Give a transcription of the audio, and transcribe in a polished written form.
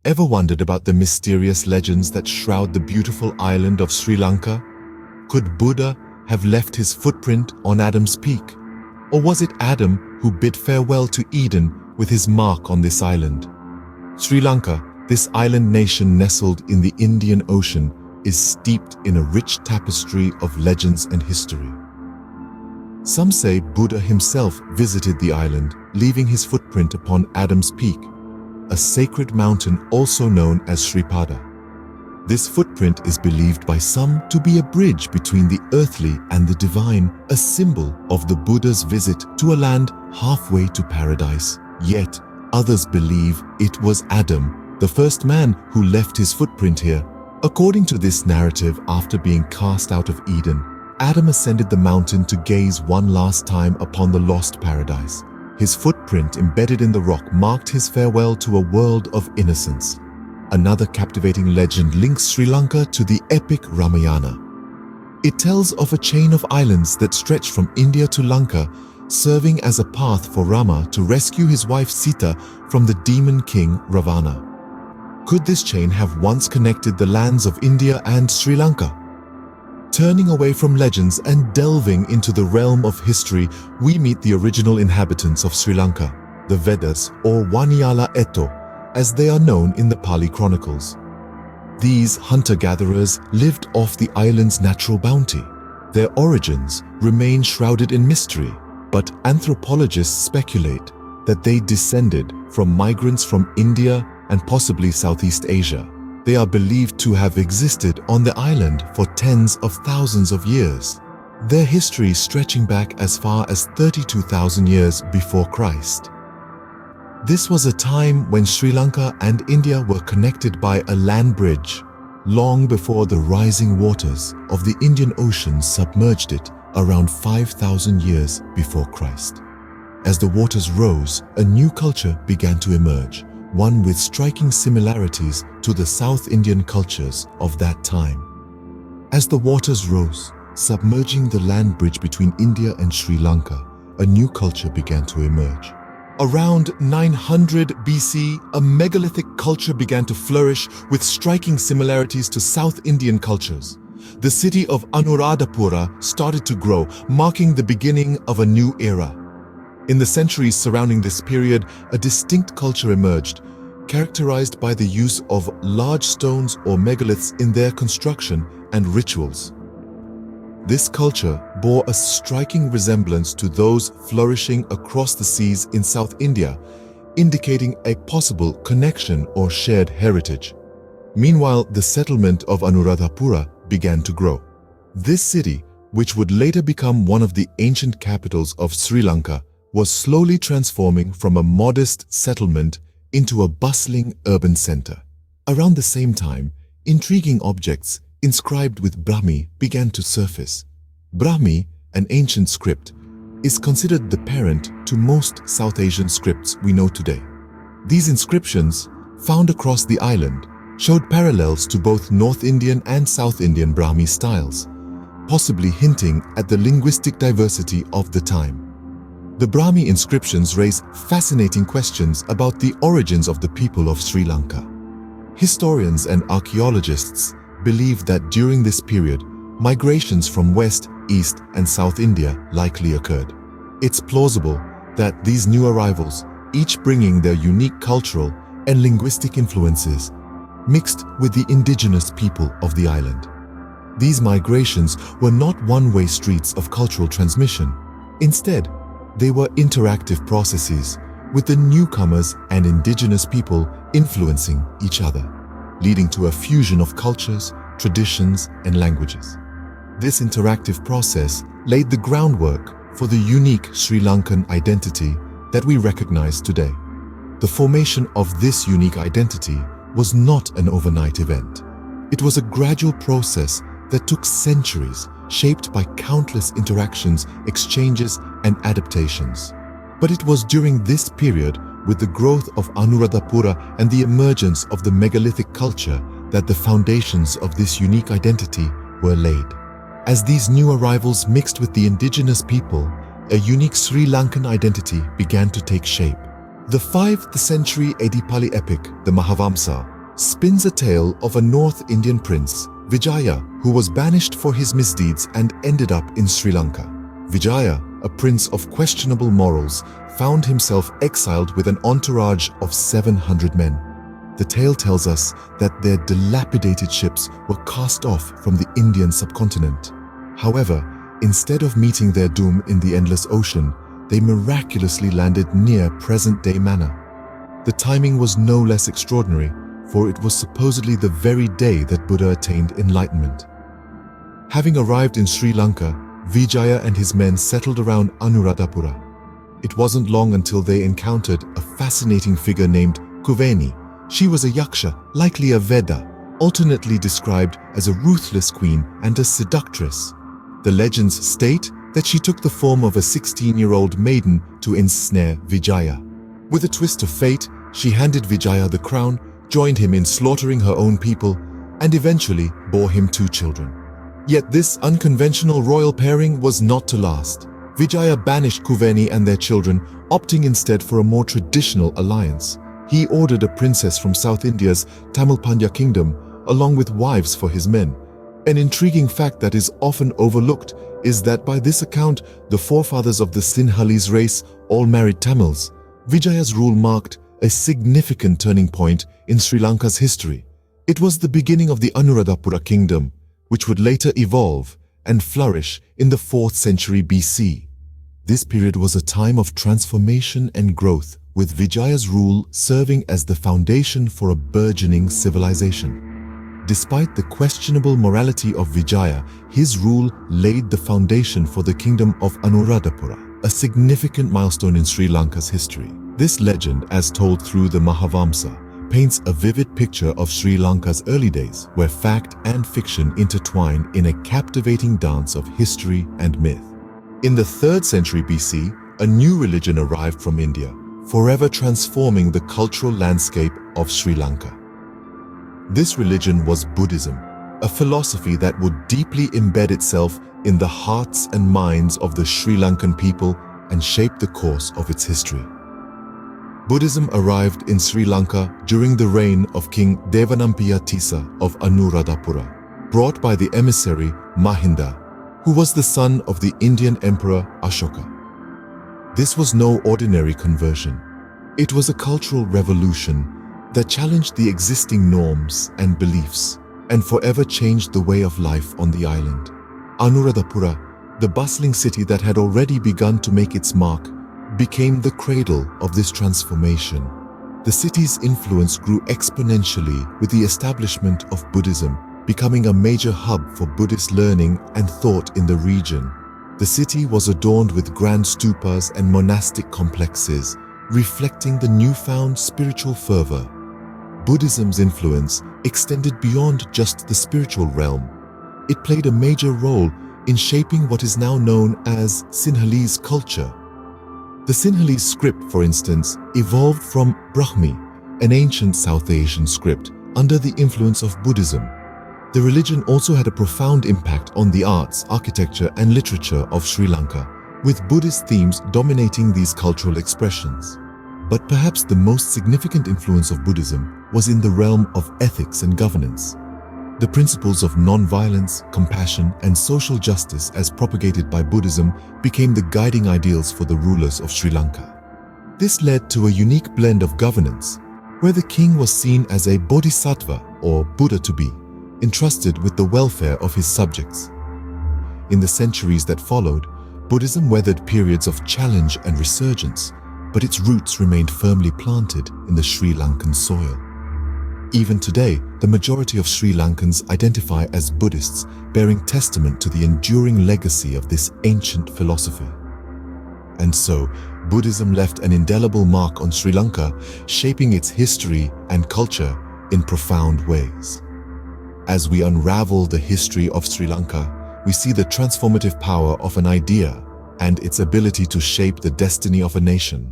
Ever wondered about the mysterious legends that shroud the beautiful island of Sri Lanka? Could Buddha have left his footprint on Adam's Peak? Or was it Adam who bid farewell to Eden with his mark on this island? Sri Lanka, this island nation nestled in the Indian Ocean, is steeped in a rich tapestry of legends and history. Some say Buddha himself visited the island, leaving his footprint upon Adam's Peak, a sacred mountain also known as Sripada. This footprint is believed by some to be a bridge between the earthly and the divine, a symbol of the Buddha's visit to a land halfway to paradise. Yet, others believe it was Adam, the first man, who left his footprint here. According to this narrative, after being cast out of Eden, Adam ascended the mountain to gaze one last time upon the lost paradise. His footprint embedded in the rock marked his farewell to a world of innocence. Another captivating legend links Sri Lanka to the epic Ramayana. It tells of a chain of islands that stretch from India to Lanka, serving as a path for Rama to rescue his wife Sita from the demon king Ravana. Could this chain have once connected the lands of India and Sri Lanka? Turning away from legends and delving into the realm of history, we meet the original inhabitants of Sri Lanka, the Vedas, or Waniyala Eto, as they are known in the Pali Chronicles. These hunter-gatherers lived off the island's natural bounty. Their origins remain shrouded in mystery, but anthropologists speculate that they descended from migrants from India and possibly Southeast Asia. They are believed to have existed on the island for tens of thousands of years, their history stretching back as far as 32,000 years before Christ. This was a time when Sri Lanka and India were connected by a land bridge, long before the rising waters of the Indian Ocean submerged it around 5,000 years before Christ. As the waters rose, a new culture began to emerge, one with striking similarities to the South Indian cultures of that time. As the waters rose, submerging the land bridge between India and Sri Lanka, a new culture began to emerge. Around 900 BC, a megalithic culture began to flourish with striking similarities to South Indian cultures. The city of Anuradhapura started to grow, marking the beginning of a new era. In the centuries surrounding this period, a distinct culture emerged, characterized by the use of large stones or megaliths in their construction and rituals. This culture bore a striking resemblance to those flourishing across the seas in South India, indicating a possible connection or shared heritage. Meanwhile, the settlement of Anuradhapura began to grow. This city, which would later become one of the ancient capitals of Sri Lanka, was slowly transforming from a modest settlement into a bustling urban center. Around the same time, intriguing objects inscribed with Brahmi began to surface. Brahmi, an ancient script, is considered the parent to most South Asian scripts we know today. These inscriptions, found across the island, showed parallels to both North Indian and South Indian Brahmi styles, possibly hinting at the linguistic diversity of the time. The Brahmi inscriptions raise fascinating questions about the origins of the people of Sri Lanka. Historians and archaeologists believe that during this period, migrations from West, East, and South India likely occurred. It's plausible that these new arrivals, each bringing their unique cultural and linguistic influences, mixed with the indigenous people of the island. These migrations were not one-way streets of cultural transmission. Instead, they were interactive processes, with the newcomers and indigenous people influencing each other, leading to a fusion of cultures, traditions, and languages. This interactive process laid the groundwork for the unique Sri Lankan identity that we recognize today. The formation of this unique identity was not an overnight event. It was a gradual process that took centuries, shaped by countless interactions, exchanges, and adaptations. But it was during this period, with the growth of Anuradhapura and the emergence of the megalithic culture, that the foundations of this unique identity were laid. As these new arrivals mixed with the indigenous people, a unique Sri Lankan identity began to take shape. The 5th century Adipali epic, the Mahavamsa, spins a tale of a North Indian prince, Vijaya, who was banished for his misdeeds and ended up in Sri Lanka. Vijaya, a prince of questionable morals, found himself exiled with an entourage of 700 men. The tale tells us that their dilapidated ships were cast off from the Indian subcontinent. However, instead of meeting their doom in the endless ocean, they miraculously landed near present-day Manna. The timing was no less extraordinary, for it was supposedly the very day that Buddha attained enlightenment. Having arrived in Sri Lanka, Vijaya and his men settled around Anuradhapura. It wasn't long until they encountered a fascinating figure named Kuveni. She was a yaksha, likely a Veda, alternately described as a ruthless queen and a seductress. The legends state that she took the form of a 16-year-old maiden to ensnare Vijaya. With a twist of fate, she handed Vijaya the crown, joined him in slaughtering her own people, and eventually bore him 2 children. Yet this unconventional royal pairing was not to last. Vijaya banished Kuveni and their children, opting instead for a more traditional alliance. He ordered a princess from South India's Tamil Pandya kingdom, along with wives for his men. An intriguing fact that is often overlooked is that by this account, the forefathers of the Sinhalese race all married Tamils. Vijaya's rule marked a significant turning point in Sri Lanka's history. It was the beginning of the Anuradhapura kingdom, which would later evolve and flourish in the 4th century BC. This period was a time of transformation and growth, with Vijaya's rule serving as the foundation for a burgeoning civilization. Despite the questionable morality of Vijaya, his rule laid the foundation for the kingdom of Anuradhapura, a significant milestone in Sri Lanka's history. This legend, as told through the Mahavamsa, paints a vivid picture of Sri Lanka's early days, where fact and fiction intertwine in a captivating dance of history and myth. In the 3rd century BC, a new religion arrived from India, forever transforming the cultural landscape of Sri Lanka. This religion was Buddhism, a philosophy that would deeply embed itself in the hearts and minds of the Sri Lankan people and shape the course of its history. Buddhism arrived in Sri Lanka during the reign of King Devanampiya Tissa of Anuradhapura, brought by the emissary Mahinda, who was the son of the Indian Emperor Ashoka. This was no ordinary conversion. It was a cultural revolution that challenged the existing norms and beliefs and forever changed the way of life on the island. Anuradhapura, the bustling city that had already begun to make its mark, became the cradle of this transformation. The city's influence grew exponentially with the establishment of Buddhism, becoming a major hub for Buddhist learning and thought in the region. The city was adorned with grand stupas and monastic complexes, reflecting the newfound spiritual fervor. Buddhism's influence extended beyond just the spiritual realm. It played a major role in shaping what is now known as Sinhalese culture. The Sinhalese script, for instance, evolved from Brahmi, an ancient South Asian script, under the influence of Buddhism. The religion also had a profound impact on the arts, architecture, and literature of Sri Lanka, with Buddhist themes dominating these cultural expressions. But perhaps the most significant influence of Buddhism was in the realm of ethics and governance. The principles of non-violence, compassion, and social justice as propagated by Buddhism became the guiding ideals for the rulers of Sri Lanka. This led to a unique blend of governance, where the king was seen as a bodhisattva or Buddha-to-be, entrusted with the welfare of his subjects. In the centuries that followed, Buddhism weathered periods of challenge and resurgence, but its roots remained firmly planted in the Sri Lankan soil. Even today, the majority of Sri Lankans identify as Buddhists, bearing testament to the enduring legacy of this ancient philosophy. And so, Buddhism left an indelible mark on Sri Lanka, shaping its history and culture in profound ways. As we unravel the history of Sri Lanka, we see the transformative power of an idea and its ability to shape the destiny of a nation.